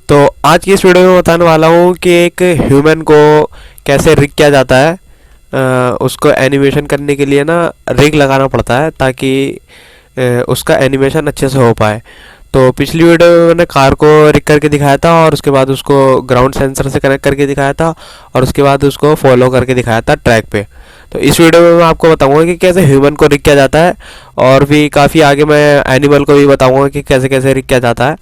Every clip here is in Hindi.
तो आज की इस वीडियो में बताने वाला हूँ कि एक ह्यूमन को कैसे रिग किया जाता है। उसको एनिमेशन करने के लिए ना रिग लगाना पड़ता है ताकि उसका एनिमेशन अच्छे से हो पाए। तो पिछली वीडियो में मैंने कार को रिग करके दिखाया था और उसके बाद उसको ग्राउंड सेंसर से कनेक्ट करके दिखाया था और उसके बाद उसको फॉलो करके दिखाया था ट्रैक पे। तो इस वीडियो में मैं आपको बताऊंगा कि कैसे ह्यूमन को रिग किया जाता है और भी काफ़ी आगे मैं एनिमल को भी बताऊंगा कि कैसे कैसे रिग किया जाता है।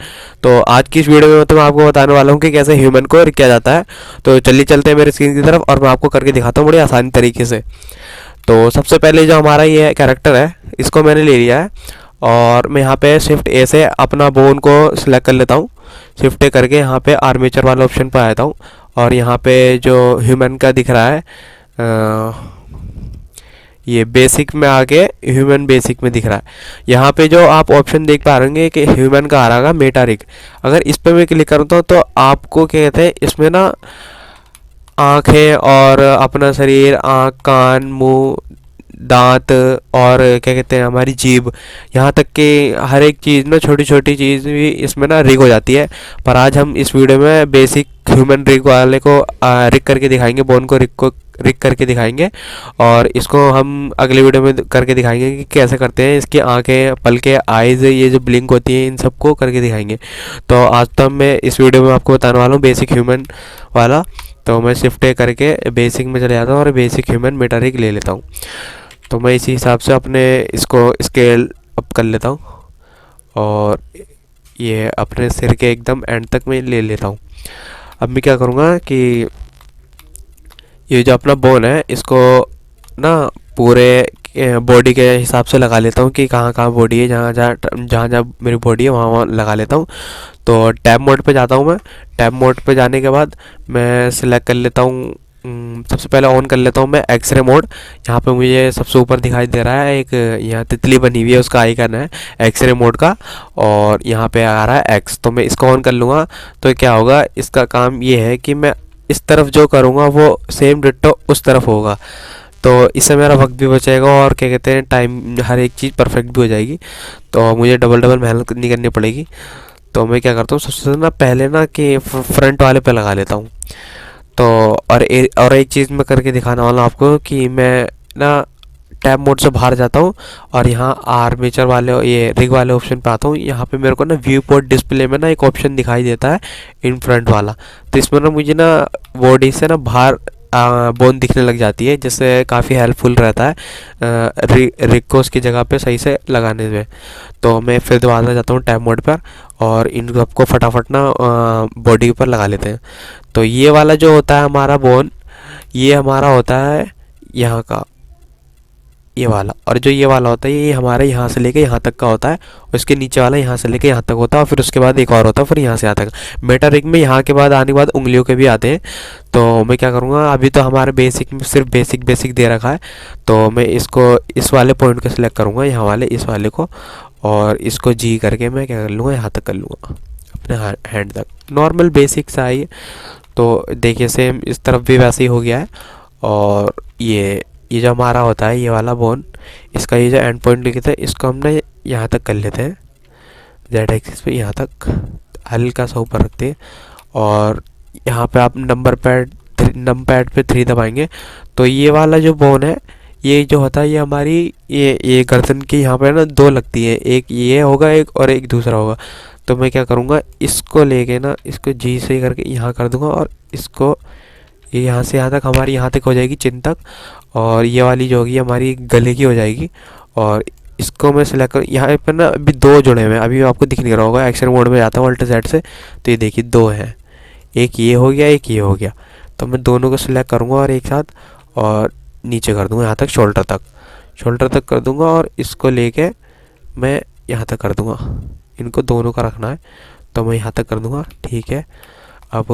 तो आज की इस वीडियो में तो मैं आपको बताने वाला हूँ कि कैसे ह्यूमन को रिग किया जाता है। तो चलिए चलते हैं मेरे स्क्रीन की तरफ और मैं आपको करके दिखाता हूँ बड़ी आसानी तरीके से। तो सबसे पहले जो हमारा ये कैरेक्टर है इसको मैंने ले लिया है और मैं यहाँ पे शिफ्ट ए से अपना बोन को सिलेक्ट कर लेता हूँ। शिफ्ट ए करके यहाँ पे आर्मेचर वाला ऑप्शन पर आता हूँ और यहाँ पे जो ह्यूमन का दिख रहा है ये बेसिक में आके ह्यूमन बेसिक में दिख रहा है। यहाँ पे जो आप ऑप्शन देख पा रहे हैं कि ह्यूमन का आ रहा है मेटा रिग। अगर इस पर मैं क्लिक करता हूँ तो आपको क्या कहते हैं इसमें ना आँखें और अपना शरीर, आँख, कान, मुंह, दांत और क्या कहते हैं हमारी जीभ, यहाँ तक कि हर एक चीज़ ना छोटी छोटी चीज़ भी इसमें ना रिग हो जाती है। पर आज हम इस वीडियो में बेसिक ह्यूमन रिग वाले को रिग करके दिखाएंगे, बोन को रिग करके दिखाएंगे और इसको हम अगले वीडियो में करके दिखाएंगे कि कैसे करते हैं। इसकी आंखें, पलकें, आइज़, ये जो ब्लिंक होती है इन सबको करके दिखाएंगे। तो आज तो मैं इस वीडियो में आपको बताने वाला हूँ बेसिक ह्यूमन वाला। तो मैं शिफ्ट करके बेसिक में चले जाता हूँ और बेसिक ह्यूमन मेटा रिग ले लेता हूँ। तो मैं इसी हिसाब से अपने इसको स्केल अप कर लेता हूँ और ये अपने सिर के एकदम एंड तक मैं ले लेता हूँ। अब मैं क्या करूँगा कि ये जो अपना बोन है इसको ना पूरे बॉडी के हिसाब से लगा लेता हूँ कि कहाँ कहाँ बॉडी है, जहाँ मेरी बॉडी है वहाँ वहाँ लगा लेता हूँ। तो टैब मोड पे जाता हूँ मैं। टैब मोड पे जाने के बाद मैं सिलेक्ट कर लेता हूँ, सबसे पहले ऑन कर लेता हूँ मैं एक्सरे मोड। यहाँ पे मुझे सबसे ऊपर दिखाई दे रहा है एक यहाँ तितली बनी हुई है, उसका आइकन है एक्सरे मोड का और यहाँ पे आ रहा है एक्स। तो मैं इसको ऑन कर लूँगा तो क्या होगा, इसका काम ये है कि मैं इस तरफ जो करूँगा वो सेम डिट्टो उस तरफ होगा। तो इससे मेरा वक्त भी बचेगा और क्या कहते हैं टाइम, हर एक चीज़ परफेक्ट भी हो जाएगी। तो मुझे डबल डबल मेहनत नहीं करनी पड़ेगी। तो मैं क्या करता हूँ सबसे ना पहले ना कि फ्रंट वाले पे लगा लेता हूँ। तो और एक चीज़ मैं करके दिखाने वाला हूँ आपको कि मैं ना टैब मोड से बाहर जाता हूँ और यहाँ आर्मेचर वाले ये रिग वाले ऑप्शन पे आता हूँ। यहाँ पे मेरे को ना व्यू पोर्ट डिस्प्ले में ना एक ऑप्शन दिखाई देता है इन फ्रंट वाला। तो इसमें ना मुझे ना बॉडी से ना बाहर बोन दिखने लग जाती है, जिससे काफ़ी हेल्पफुल रहता है रिग को उसकी जगह पे सही से लगाने में। तो मैं फिर दोबारा जाता हूँ टैब मोड पर और इन सबको फटाफट ना बॉडी पर लगा लेते हैं। तो ये वाला जो होता है हमारा बोन, ये हमारा होता है यहाँ का ये वाला, और जो ये वाला होता है ये हमारे यहाँ से लेके यहाँ तक का होता है और इसके नीचे वाला यहाँ से लेके यहाँ तक होता है और फिर उसके बाद एक और होता है फिर यहाँ से यहाँ तक। मेटा रिग में यहाँ के बाद आने के बाद उंगलियों के भी आते हैं। तो मैं क्या करूँगा, अभी तो हमारे बेसिक में सिर्फ बेसिक दे रखा है। तो मैं इसको इस वाले पॉइंट को सिलेक्ट करूँगा, यहाँ वाले इस वाले को, और इसको जी करके मैं क्या कर लूँगा, यहाँ तक कर लूँगा अपने हैंड तक। नॉर्मल बेसिक सा ही। तो देखिए सेम इस तरफ भी वैसे ही हो गया है। और ये जो हमारा होता है ये वाला बोन, इसका ये जो एंड पॉइंट लिखे थे इसको हम ना यहाँ तक कर लेते हैं, जेड एक्सिस पे यहाँ तक हल्का सा ऊपर रखते हैं और यहाँ पे आप नंबर पैड पे 3 दबाएंगे। तो ये वाला जो बोन है ये जो होता है ये हमारी ये गर्दन की यहाँ पे ना 2 लगती है, एक ये होगा एक और एक दूसरा होगा। तो मैं क्या करूँगा, इसको लेके ना इसको जी से करके यहाँ कर दूँगा और इसको ये यहाँ से यहाँ तक हमारी यहाँ तक हो जाएगी चिन तक, और ये वाली जो होगी हमारी गले की हो जाएगी। और इसको मैं सिलेक्ट कर, यहाँ पर ना अभी 2 जुड़े हुए हैं, अभी आपको दिख नहीं रहा होगा, एक्शन मोड में जाता हूँ अल्ट जेड से। तो ये देखिए 2 हैं, एक ये हो गया एक ये हो गया। तो मैं दोनों को सिलेक्ट करूँगा और एक साथ और नीचे कर दूँगा यहाँ तक, शोल्डर तक कर दूँगा और इसको लेके मैं यहाँ तक कर दूँगा। इनको दोनों का रखना है तो मैं यहाँ तक कर दूँगा, ठीक है। अब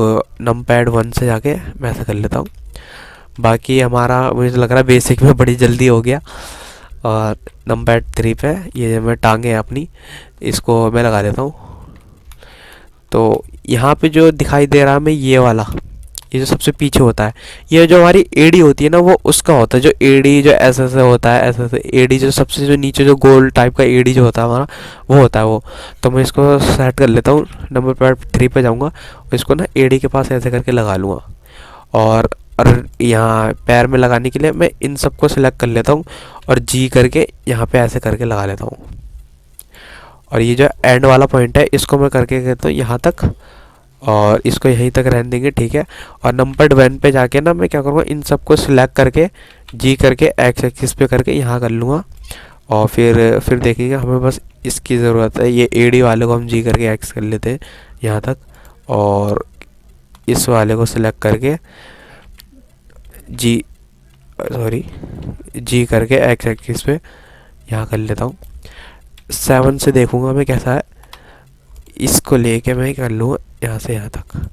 नम पैड 1 से जाके मैं ऐसा कर लेता हूँ। बाकी हमारा मुझे लग रहा है बेसिक में बड़ी जल्दी हो गया। और नम पैड 3 पे ये मैं टांगे अपनी इसको मैं लगा देता हूँ। तो यहाँ पे जो दिखाई दे रहा है मैं ये वाला ये जो सबसे पीछे होता है, ये जो हमारी एडी होती है ना वो उसका होता है, जो एडी जो ऐसे ऐसे होता है, ऐसे ऐसे एडी जो सबसे जो नीचे जो गोल टाइप का एडी जो होता है हमारा, वो होता है वो। तो मैं इसको सेट कर लेता हूँ, नंबर पैड 3 पे जाऊँगा और इसको ना एडी के पास ऐसे करके लगा लूँगा। और यहाँ पैर में लगाने के लिए मैं इन सबको सिलेक्ट कर लेता हूँ और जी करके यहाँ पे ऐसे करके लगा लेता हूँ। और ये जो एंड वाला पॉइंट है इसको मैं करके कहता हूँ यहाँ तक, और इसको यहीं तक रहने देंगे, ठीक है। और नंबर 1 पे जाके ना मैं क्या करूँगा, इन सबको सिलेक्ट करके जी करके एक्स एक्सिस पे करके यहाँ कर लूँगा। और फिर देखेंगे, हमें बस इसकी ज़रूरत है, ये एडी वाले को हम जी करके एक्स कर लेते हैं यहाँ तक, और इस वाले को सिलेक्ट करके जी करके एक्स एक्सिस पे यहाँ कर लेता हूँ। 7 से देखूँगा मैं कैसा है, इसको लेके मैं कर लूँगा यहाँ से यहाँ तक,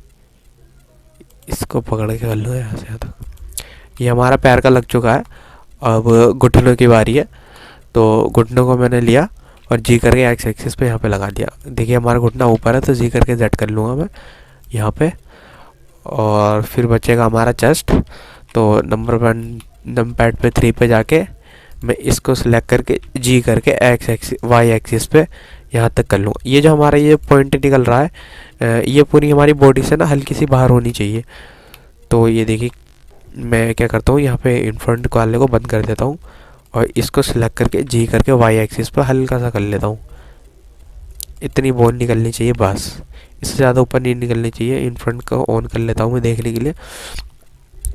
इसको पकड़ के कर लूँगा यहाँ से यहाँ तक। ये हमारा पैर का लग चुका है, अब घुटनों की बारी है। तो घुटनों को मैंने लिया और जी करके एक्स एक्सिस पे यहाँ पे लगा दिया। देखिए हमारा घुटना ऊपर है, तो जी करके जेड कर लूँगा मैं यहाँ पे। और फिर बचेगा हमारा चेस्ट। तो नंबर 1 नंबर पैड पे 3 पे जाके मैं इसको सिलेक्ट करके जी करके एक्स एक्सिस वाई एक्सिस पे यहाँ तक कर लूँगा। ये जो हमारा ये पॉइंट निकल रहा है, ये पूरी हमारी बॉडी से ना हल्की सी बाहर होनी चाहिए। तो ये देखिए मैं क्या करता हूँ, यहाँ पे इन फ्रंट वाले को बंद कर देता हूँ और इसको सिलेक्ट करके जी करके वाई एक्सिस पर हल्का सा कर लेता हूँ। इतनी बोन निकलनी चाहिए बस, इससे ज़्यादा ऊपर नहीं निकलनी चाहिए। इन फ्रंट को ऑन कर लेता हूँ मैं देखने के लिए।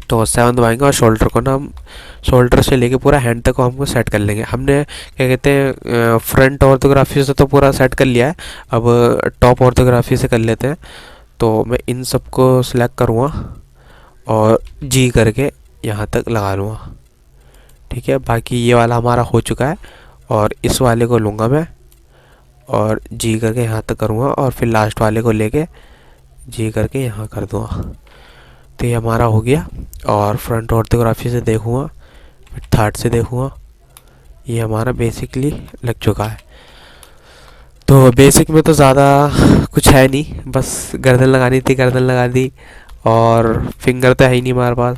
तो 7 दबाएंगे और शोल्डर को ना हम शोल्डर से लेके पूरा हैंड तक को हमको सेट कर लेंगे। हमने क्या कहते हैं फ्रंट ऑर्थोग्राफी से तो पूरा सेट कर लिया है, अब टॉप ऑर्थोग्राफी से कर लेते हैं। तो मैं इन सबको सिलेक्ट करूँगा और जी करके यहाँ तक लगा लूँगा, ठीक है। बाकी ये वाला हमारा हो चुका है, और इस वाले को लूँगा मैं और जी करके यहाँ तक करूँगा, और फिर लास्ट वाले को लेके जी करके यहाँ कर दूँगा। तो ये हमारा हो गया। और फ्रंट ऑर्थोग्राफी से देखूँगा, फिर थर्ड से देखूँगा, ये हमारा बेसिकली लग चुका है। तो बेसिक में तो ज़्यादा कुछ है नहीं, बस गर्दन लगानी थी, गर्दन लगा दी, और फिंगर तो है ही नहीं हमारे पास।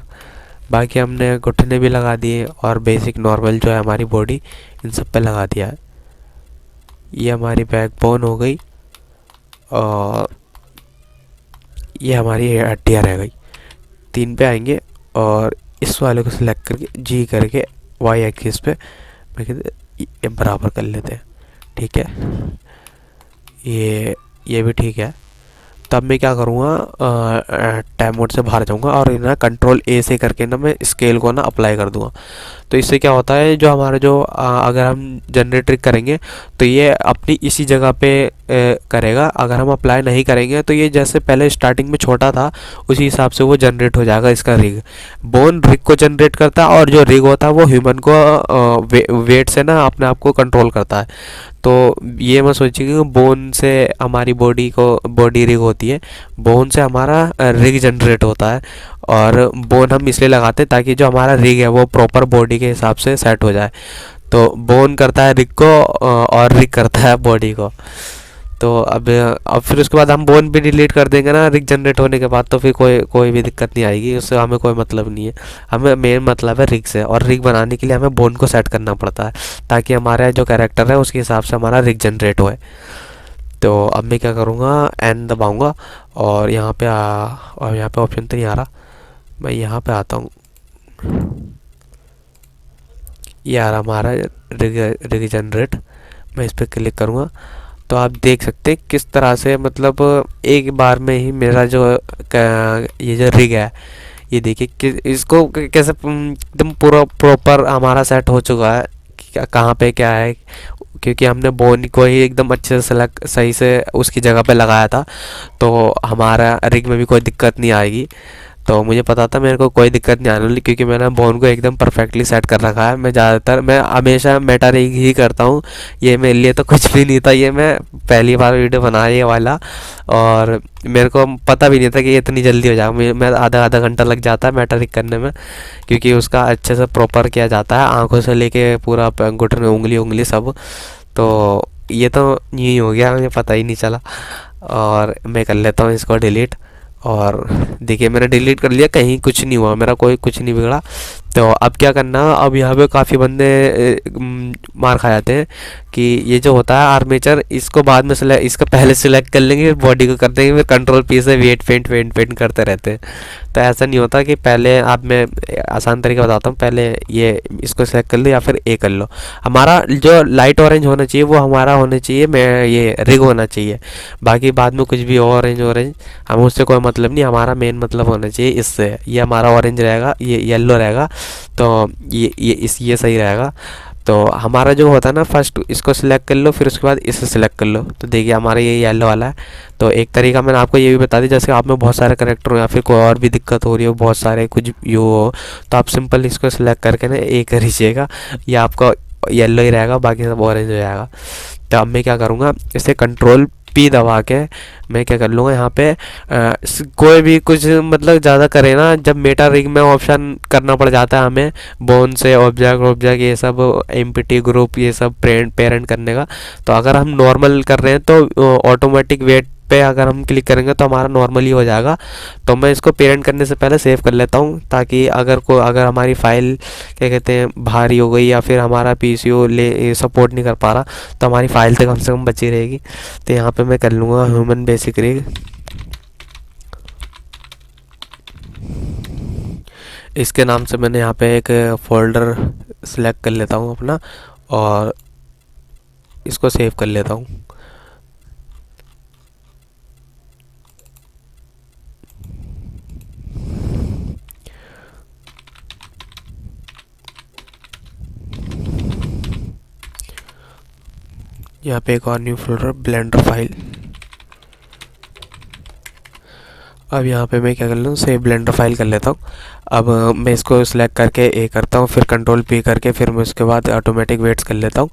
बाकी हमने घुटने भी लगा दिए और बेसिक नॉर्मल जो है हमारी बॉडी इन सब पे लगा दिया है। ये हमारी बैकबोन हो गई और ये हमारी हड्डियाँ रह गई। 3 पे आएंगे और इस वाले को सिलेक्ट करके जी करके वाई एक्सिस पे मैं कहते बराबर कर लेते हैं, ठीक है। ये भी ठीक है। तब मैं क्या करूँगा, टैब मोड से बाहर जाऊँगा और ना कंट्रोल ए से करके ना मैं स्केल को ना अप्लाई कर दूँगा। तो इससे क्या होता है, जो हमारा जो अगर हम जनरेट करेंगे तो ये अपनी इसी जगह पे करेगा। अगर हम अप्लाई नहीं करेंगे तो ये जैसे पहले स्टार्टिंग में छोटा था उसी हिसाब से वो जनरेट हो जाएगा। इसका रिग बोन रिग को जनरेट करता है, और जो रिग होता है वो ह्यूमन को वेट से ना अपने आप को कंट्रोल करता है। तो ये मैं सोची कि बोन से हमारी बॉडी रिग होती है, बोन से हमारा रिग जनरेट होता है। और बोन हम इसलिए लगाते हैं ताकि जो हमारा रिग है वो प्रॉपर बॉडी के हिसाब से सेट हो जाए। तो बोन करता है रिग को और रिग करता है बॉडी को। तो अब फिर उसके बाद हम बोन भी डिलीट कर देंगे ना रिग जनरेट होने के बाद, तो फिर कोई भी दिक्कत नहीं आएगी, उससे हमें कोई मतलब नहीं है। हमें मेन मतलब है रिग से, और रिग बनाने के लिए हमें बोन को सेट करना पड़ता है ताकि हमारा जो कैरेक्टर है उसके हिसाब से हमारा रिग जनरेट होए। तो अब मैं क्या करूँगा, एन दबाऊँगा और यहाँ पे ऑप्शन तो नहीं आ रहा, मैं यहाँ पे आता हूँ। ये आ रहा हमारा रिग जनरेट, मैं इस पर क्लिक करूँगा तो आप देख सकते हैं किस तरह से, मतलब एक बार में ही मेरा जो ये जो रिग है, ये देखिए कि इसको कैसे एकदम पूरा प्रॉपर हमारा सेट हो चुका है कहाँ पे क्या है, क्योंकि हमने बोन को ही एकदम अच्छे से सही से उसकी जगह पे लगाया था। तो हमारा रिग में भी कोई दिक्कत नहीं आएगी। तो मुझे पता था मेरे को कोई दिक्कत नहीं आने वाली, क्योंकि मैंने बोन को एकदम परफेक्टली सेट कर रखा है। मैं हमेशा मेटा रिग ही करता हूँ, ये मेरे लिए तो कुछ भी नहीं था। ये मैं पहली बार वीडियो बनाया ये वाला, और मेरे को पता भी नहीं था कि ये इतनी जल्दी हो जाएगा। मैं आधा घंटा लग जाता है मेटा रिग करने में, क्योंकि उसका अच्छे से प्रॉपर किया जाता है, आँखों से लेके पूरा घुटने उंगली सब। तो ये तो यही हो गया, मुझे पता ही नहीं चला। और मैं कर लेता हूँ इसको डिलीट, और देखिए मैंने डिलीट कर लिया, कहीं कुछ नहीं हुआ, मेरा कोई कुछ नहीं बिगड़ा। तो अब क्या करना, अब यहाँ पे काफ़ी बंदे मार खा जाते हैं कि ये जो होता है आर्मेचर, इसको बाद में सिलेक्ट, इसका पहले सिलेक्ट कर लेंगे, फिर बॉडी को कर देंगे, फिर कंट्रोल पी से वेट पेंट करते रहते हैं। तो ऐसा नहीं होता कि पहले आप, मैं आसान तरीका बताता हूँ, पहले ये इसको सिलेक्ट कर लो या फिर ए कर लो। हमारा जो लाइट ऑरेंज होना चाहिए वो हमारा होना चाहिए, मैं ये रिग होना चाहिए, बाकी बाद में कुछ भी ऑरेंज ऑरेंज हमें उससे कोई मतलब नहीं, हमारा मेन मतलब होना चाहिए इससे, ये हमारा ऑरेंज रहेगा, ये येलो रहेगा, तो ये सही रहेगा। तो हमारा जो होता है ना, फर्स्ट इसको सिलेक्ट कर लो, फिर उसके बाद इसे सिलेक्ट कर लो, तो देखिए हमारा ये येलो वाला है। तो एक तरीका मैंने आपको ये भी बता दी, जैसे आप में बहुत सारे करेक्टर हो या फिर कोई और भी दिक्कत हो रही हो, बहुत सारे कुछ यू हो, तो आप सिंपल इसको सिलेक्ट करके ना एक कर लीजिएगा, या आपका येलो ही रहेगा, बाकी सब ऑरेंज हो जाएगा। तो अब मैं क्या करूँगा, इसे कंट्रोल पी दबा के मैं क्या कर लूँगा, यहाँ पे कोई भी कुछ मतलब ज़्यादा करे ना, जब मेटा रिग में ऑप्शन करना पड़ जाता है हमें, बोन से ऑब्जेक्ट ये सब, एम्पिटी ग्रुप ये सब पेरेंट करने का। तो अगर हम नॉर्मल कर रहे हैं तो ऑटोमेटिक वेट पे अगर हम क्लिक करेंगे तो हमारा नॉर्मल ही हो जाएगा। तो मैं इसको पेरेंट करने से पहले सेव कर लेता हूँ, ताकि अगर हमारी फाइल क्या कहते हैं भारी हो गई, या फिर हमारा पीसीओ ले सपोर्ट नहीं कर पा रहा, तो हमारी फाइल तो कम से कम बची रहेगी। तो यहाँ पे मैं कर लूँगा ह्यूमन बेसिक रिग, इसके नाम से मैंने यहाँ पे एक फोल्डर सेलेक्ट कर लेता हूँ अपना, और इसको सेव कर लेता हूँ। यहाँ पे एक और न्यू फोल्डर, ब्लेंडर फाइल। अब यहाँ पे मैं क्या कर लूँ, सेव ब्लेंडर फाइल कर लेता हूँ। अब मैं इसको सिलेक्ट करके ए करता हूँ, फिर कंट्रोल पी करके, फिर मैं उसके बाद ऑटोमेटिक वेट्स कर लेता हूँ।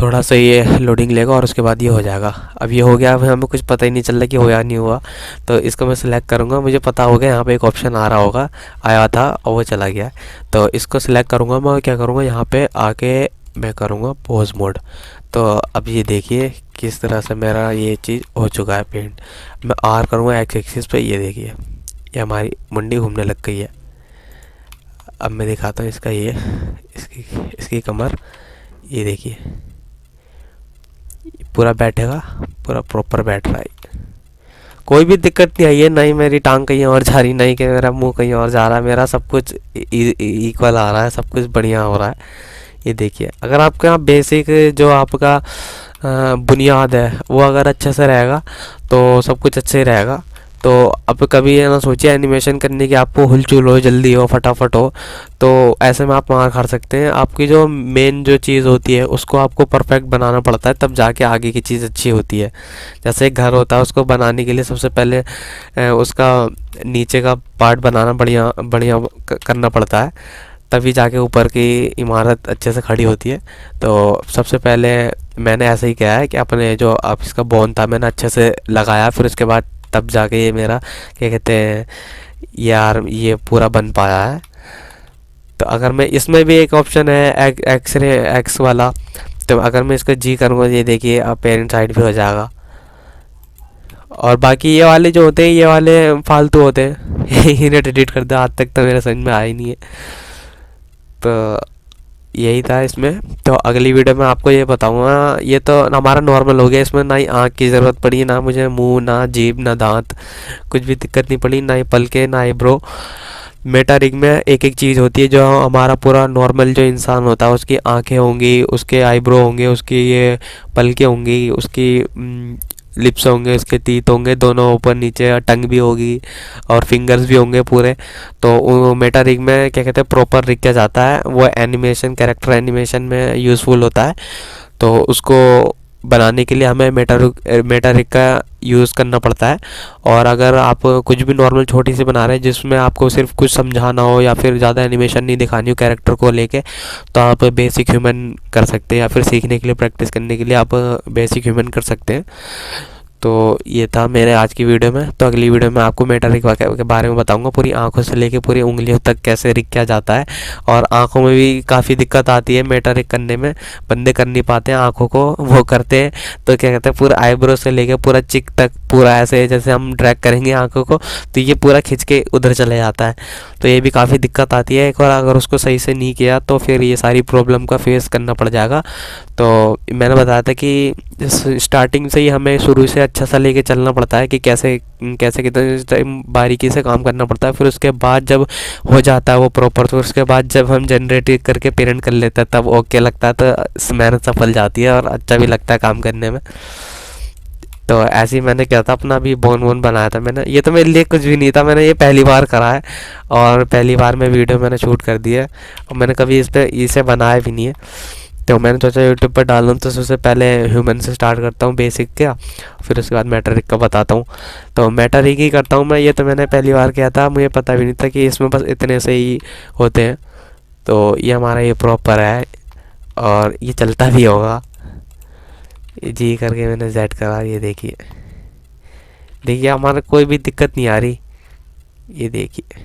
थोड़ा सा ये लोडिंग लेगा और उसके बाद ये हो जाएगा। अब ये हो गया, अब हमें कुछ पता ही नहीं चल रहा कि हुआ नहीं हुआ। तो इसको मैं सिलेक्ट करूँगा, मुझे पता हो गया यहाँ पे एक ऑप्शन आ रहा होगा, आया था और वो चला गया। तो इसको सिलेक्ट करूँगा, मैं क्या करूँगा, यहाँ पे आके मैं करूँगा पोज मोड। तो अब ये देखिए किस तरह से मेरा ये चीज़ हो चुका है पेंट। मैं आर करूँगा एक्स एक्सिस पे, ये देखिए ये हमारी मुंडी घूमने लग गई है। अब मैं दिखाता हूँ इसका, ये इसकी कमर, ये देखिए पूरा बैठेगा, पूरा प्रॉपर बैठ रहा है, कोई भी दिक्कत नहीं आई है, ना ही मेरी टांग कहीं और जा रही, नहीं कि मेरा मुंह कहीं और जा रहा है, मेरा सब कुछ इक्वल आ रहा है, सब कुछ बढ़िया हो रहा है। ये देखिए, अगर आपके यहाँ बेसिक जो आपका बुनियाद है वो अगर अच्छे से रहेगा तो सब कुछ अच्छे ही रहेगा। तो अब कभी ये ना सोचिए एनिमेशन करने की आपको हुलचुल हो, जल्दी हो, फटाफट हो, तो ऐसे में आप मार खा सकते हैं। आपकी जो मेन जो चीज़ होती है उसको आपको परफेक्ट बनाना पड़ता है, तब जाके आगे की चीज़ अच्छी होती है। जैसे एक घर होता है, उसको बनाने के लिए सबसे पहले उसका नीचे का पार्ट बनाना बढ़िया बढ़िया करना पड़ता है, तभी जाके ऊपर की इमारत अच्छे से खड़ी होती है। तो सबसे पहले मैंने ऐसे ही किया है कि अपने जो अब इसका बोन था मैंने अच्छे से लगाया, फिर उसके बाद तब जाके ये मेरा क्या कहते हैं यार ये पूरा बन पाया है। तो अगर मैं इसमें भी एक ऑप्शन है एक्सरे एक्स वाला, तो अगर मैं इसको जी करूँगा, ये देखिए अब पेरेंट साइड भी हो जाएगा। और बाकी ये वाले जो होते हैं ये वाले फालतू होते हैं इन्हें डिलीट कर दो, आज तक तो मेरे समझ में आया ही नहीं है। तो यही था इसमें। तो अगली वीडियो में आपको ये बताऊंगा। ये तो हमारा नॉर्मल हो गया, इसमें ना ही आँख की ज़रूरत पड़ी, ना मुझे मुंह, ना जीभ, ना दांत, कुछ भी दिक्कत नहीं पड़ी, ना ही पलके, ना आईब्रो। मेटा रिग में एक एक चीज़ होती है, जो हमारा पूरा नॉर्मल जो इंसान होता है उसकी आंखें होंगी, उसके आईब्रो होंगे, उसकी ये पलके होंगी, उसकी लिप्स होंगे, उसके तीत होंगे दोनों ऊपर नीचे, टंग भी होगी और फिंगर्स भी होंगे पूरे। तो मेटा रिग में क्या कहते हैं प्रॉपर रिग किया जाता है, वो एनिमेशन कैरेक्टर एनिमेशन में यूज़फुल होता है। तो उसको बनाने के लिए हमें मेटा रिग का यूज़ करना पड़ता है। और अगर आप कुछ भी नॉर्मल छोटी सी बना रहे हैं जिसमें आपको सिर्फ कुछ समझाना हो या फिर ज़्यादा एनिमेशन नहीं दिखानी हो कैरेक्टर को लेके, तो आप बेसिक ह्यूमन कर सकते हैं, या फिर सीखने के लिए प्रैक्टिस करने के लिए आप बेसिक ह्यूमन कर सकते हैं। तो ये था मेरे आज की वीडियो में। तो अगली वीडियो में आपको मेटा रिग के बारे में बताऊंगा, पूरी आंखों से लेके पूरी उंगलियों तक कैसे रिग किया जाता है। और आंखों में भी काफ़ी दिक्कत आती है मेटा रिग करने में, बंदे कर नहीं पाते हैं आंखों को, वो करते हैं तो क्या कहते हैं पूरा आईब्रो से लेके पूरा चिक तक पूरा ऐसे जैसे हम ड्रैग करेंगे आंखों को तो ये पूरा खिंच के उधर चले जाता है। तो ये भी काफ़ी दिक्कत आती है, एक बार अगर उसको सही से नहीं किया तो फिर ये सारी प्रॉब्लम का फेस करना पड़ जाएगा। तो मैंने बताया था कि स्टार्टिंग से ही हमें शुरू से अच्छा सा लेके चलना पड़ता है कि कैसे कैसे कितने बारीकी से काम करना पड़ता है। फिर उसके बाद जब हो जाता है वो प्रॉपर, तो उसके बाद जब हम जनरेट करके पेरेंट कर लेते हैं तब ओके लगता है, तो मेहनत सफल जाती है और अच्छा भी लगता है काम करने में। तो ऐसे ही मैंने किया था, अपना भी बोन वोन बनाया था मैंने। ये तो मेरे लिए कुछ भी नहीं था, मैंने ये पहली बार करा है और पहली बार में वीडियो मैंने शूट कर दी है और मैंने कभी इस पर इसे बनाया भी नहीं है। तो मैंने सोचा यूट्यूब पर डालूँ तो सबसे पहले ह्यूमन से स्टार्ट करता हूँ बेसिक का, फिर उसके बाद मेटा रिग का बताता हूँ। तो मेटा रिग ही करता हूँ मैं, ये तो मैंने पहली बार किया था, मुझे पता भी नहीं था कि इसमें बस इतने से ही होते हैं। तो ये हमारा ये प्रॉपर है और ये चलता भी होगा। जी करके मैंने जेड करा, ये देखिए देखिए हमारा कोई भी दिक्कत नहीं आ रही। ये देखिए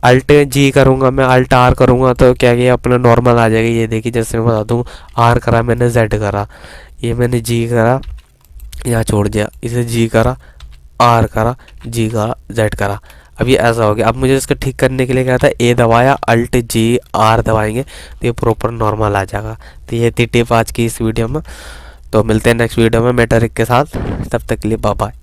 अल्ट जी करूँगा मैं, अल्ट आर करूँगा तो क्या ये अपना नॉर्मल आ जाएगा। ये देखिए जैसे मैं बता दूँ, आर करा मैंने, जेड करा, ये मैंने जी करा, यहाँ छोड़ दिया, इसे जी करा, आर करा, जी करा, जेड करा। अब ये ऐसा हो गया। अब मुझे इसको ठीक करने के लिए क्या था, ए दबाया, अल्ट जी आर दबाएंगे तो ये प्रॉपर नॉर्मल आ जाएगा। तो ये थी टिप आज की इस वीडियो में। तो मिलते हैं नेक्स्ट वीडियो में मेटा रिग के साथ, तब तक के लिए बाय बाय।